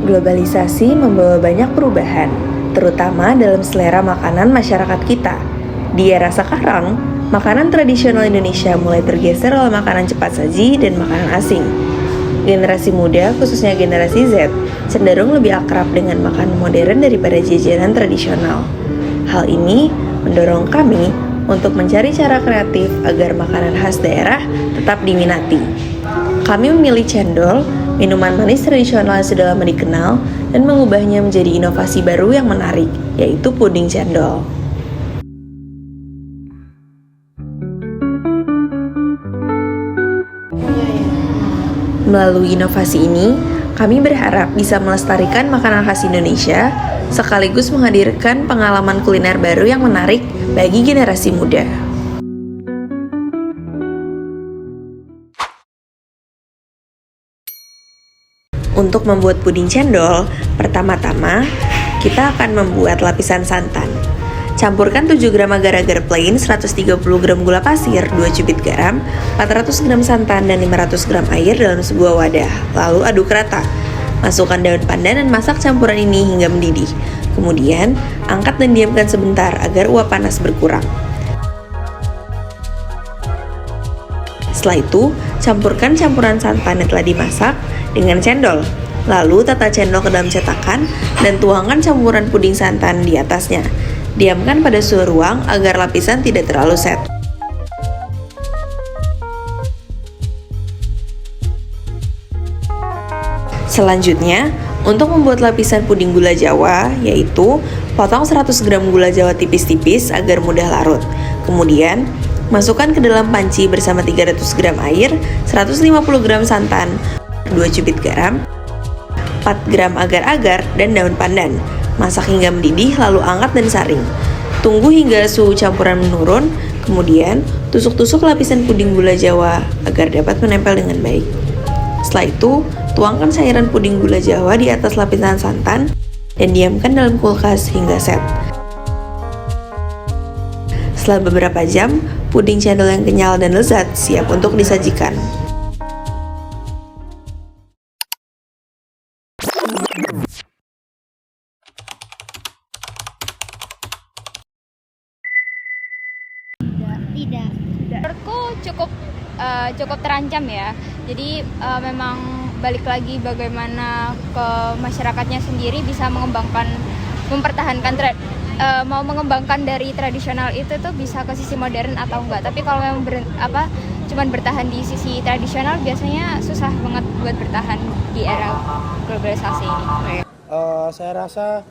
Globalisasi membawa banyak perubahan, terutama dalam selera makanan masyarakat kita. Di era sekarang, makanan tradisional Indonesia mulai tergeser oleh makanan cepat saji dan makanan asing. Generasi muda, khususnya generasi Z, cenderung lebih akrab dengan makanan modern daripada jajanan tradisional. Hal ini mendorong kami untuk mencari cara kreatif agar makanan khas daerah tetap diminati. Kami memilih cendol, minuman manis tradisional yang sudah lama dikenal, dan mengubahnya menjadi inovasi baru yang menarik, yaitu puding cendol. Melalui inovasi ini, kami berharap bisa melestarikan makanan khas Indonesia, sekaligus menghadirkan pengalaman kuliner baru yang menarik bagi generasi muda. Untuk membuat puding cendol, pertama-tama kita akan membuat lapisan santan. Campurkan 7 gram agar-agar plain, 130 gram gula pasir, 2 cubit garam, 400 gram santan, dan 500 gram air dalam sebuah wadah. Lalu aduk rata. Masukkan daun pandan dan masak campuran ini hingga mendidih. Kemudian, angkat dan diamkan sebentar agar uap panas berkurang. Setelah itu, campurkan campuran santan yang telah dimasak dengan cendol. Lalu tata cendol ke dalam cetakan dan tuangkan campuran puding santan di atasnya. Diamkan pada suhu ruang agar lapisan tidak terlalu set. Selanjutnya, untuk membuat lapisan puding gula Jawa, yaitu potong 100 gram gula Jawa tipis-tipis agar mudah larut. Kemudian, masukkan ke dalam panci bersama 300 gram air, 150 gram santan, 2 cubit garam, 4 gram agar-agar, dan daun pandan. Masak hingga mendidih, lalu angkat dan saring. Tunggu hingga suhu campuran menurun, kemudian tusuk-tusuk lapisan puding gula Jawa agar dapat menempel dengan baik. Setelah itu, tuangkan cairan puding gula Jawa di atas lapisan santan dan diamkan dalam kulkas hingga set. Setelah beberapa jam, puding cendol yang kenyal dan lezat siap untuk disajikan. Tidak. Menurutku cukup terancam ya. Jadi memang balik lagi bagaimana ke masyarakatnya sendiri bisa mempertahankan mau mengembangkan dari tradisional itu tuh bisa ke sisi modern atau enggak. Tapi kalau memang cuman bertahan di sisi tradisional biasanya susah banget buat bertahan di era globalisasi ini. Saya rasa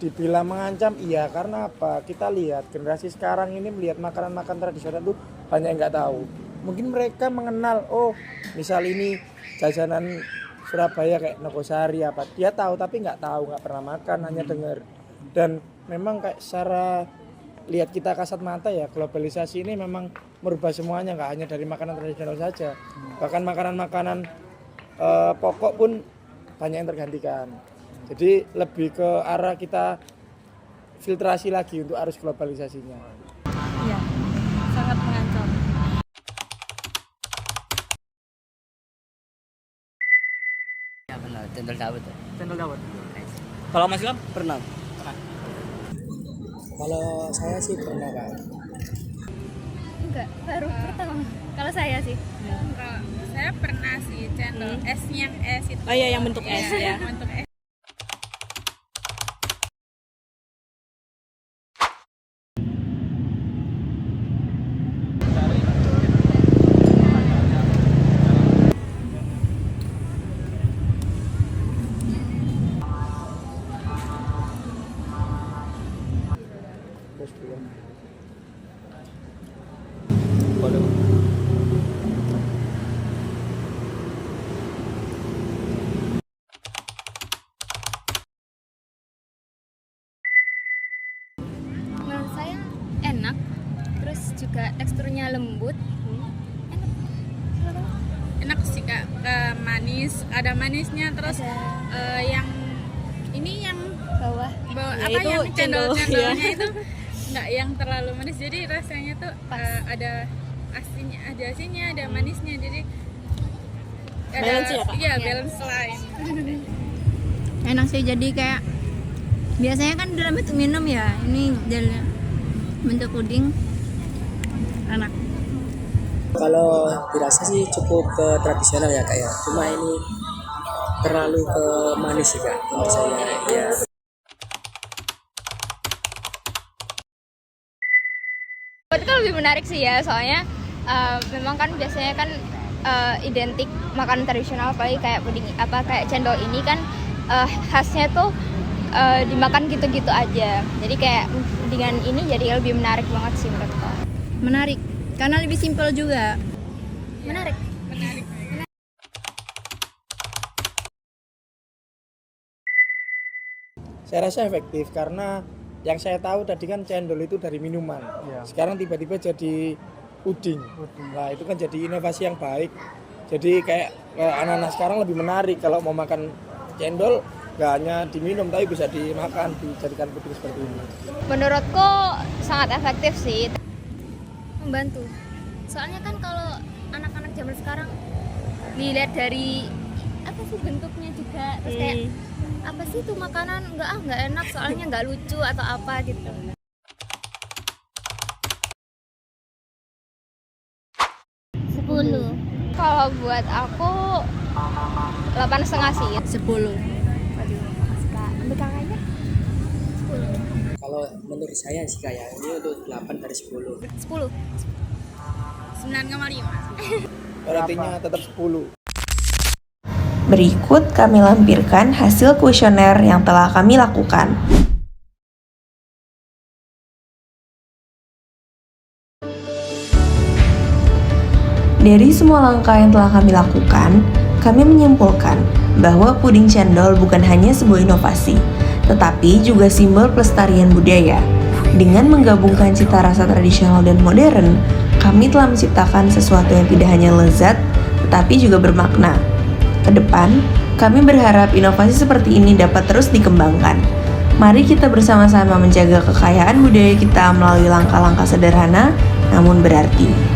dibilang mengancam, iya, karena apa? Kita lihat generasi sekarang ini melihat makanan-makanan tradisional itu banyak yang nggak tahu. Mungkin mereka mengenal, oh misal ini jajanan Surabaya kayak Nogosari apa, dia tahu tapi nggak tahu, nggak pernah makan, hanya dengar. Dan memang kayak secara lihat kita kasat mata ya, globalisasi ini memang merubah semuanya, nggak hanya dari makanan tradisional saja, bahkan makanan-makanan pokok pun banyak yang tergantikan. Jadi lebih ke arah kita filtrasi lagi untuk arus globalisasinya. Iya, sangat mengancam. Ya benar, cendol dawet. Cendol dawet. Kalau Mas Ilham pernah? Kalau saya sih pernah, Kak. Enggak, baru pertama. Kalau saya sih. Kalau saya pernah sih cendol esnya yang es itu. Oh iya, yang bentuk es ya. Bentuk es. Menurut saya enak, terus juga teksturnya lembut. Enak sih Kak, manis, ada manisnya, terus yang ini yang Bawah Ya, apa itu yang cendol, cendolnya ya. itu nggak yang terlalu manis, jadi rasanya tuh ada asinnya, ada manisnya, jadi ada Balance ya, Kak? iya balance line. Enak sih, jadi kayak biasanya kan dalam bentuk minum ya, ini dalam bentuk puding, enak. Kalau dirasa sih cukup ke tradisional ya kak ya, cuma ini terlalu ke manis sih kak menurut saya ya. Itu kan lebih menarik sih ya, soalnya memang kan biasanya kan identik makanan tradisional, apalagi kayak puding kayak cendol ini kan khasnya tuh dimakan gitu-gitu aja. Jadi kayak dengan ini jadi lebih menarik banget sih menurutku. Menarik karena lebih simpel juga. Menarik. Saya rasa efektif karena yang saya tahu tadi kan cendol itu dari minuman. Sekarang tiba-tiba jadi puding. Nah, itu kan jadi inovasi yang baik. Jadi kayak anak-anak sekarang lebih menarik kalau mau makan cendol, gak hanya diminum tapi bisa dimakan, dijadikan puding seperti ini. Menurutku sangat efektif sih. Membantu. Soalnya kan kalau anak-anak zaman sekarang dilihat dari apa sih bentuknya juga, terus kayak apa sih itu makanan nggak enak, soalnya nggak lucu atau apa gitu. 10. Kalau buat aku 8,5 sih. 10. Ambil kakaknya. 10. Kalau menurut saya sih kak ya, ini untuk 8 dari 10. 10. 9,5. Artinya tetap 10. Berikut kami lampirkan hasil kuesioner yang telah kami lakukan. Dari semua langkah yang telah kami lakukan, kami menyimpulkan bahwa puding cendol bukan hanya sebuah inovasi, tetapi juga simbol pelestarian budaya. Dengan menggabungkan cita rasa tradisional dan modern, kami telah menciptakan sesuatu yang tidak hanya lezat, tetapi juga bermakna. Ke depan, kami berharap inovasi seperti ini dapat terus dikembangkan. Mari kita bersama-sama menjaga kekayaan budaya kita melalui langkah-langkah sederhana namun berarti.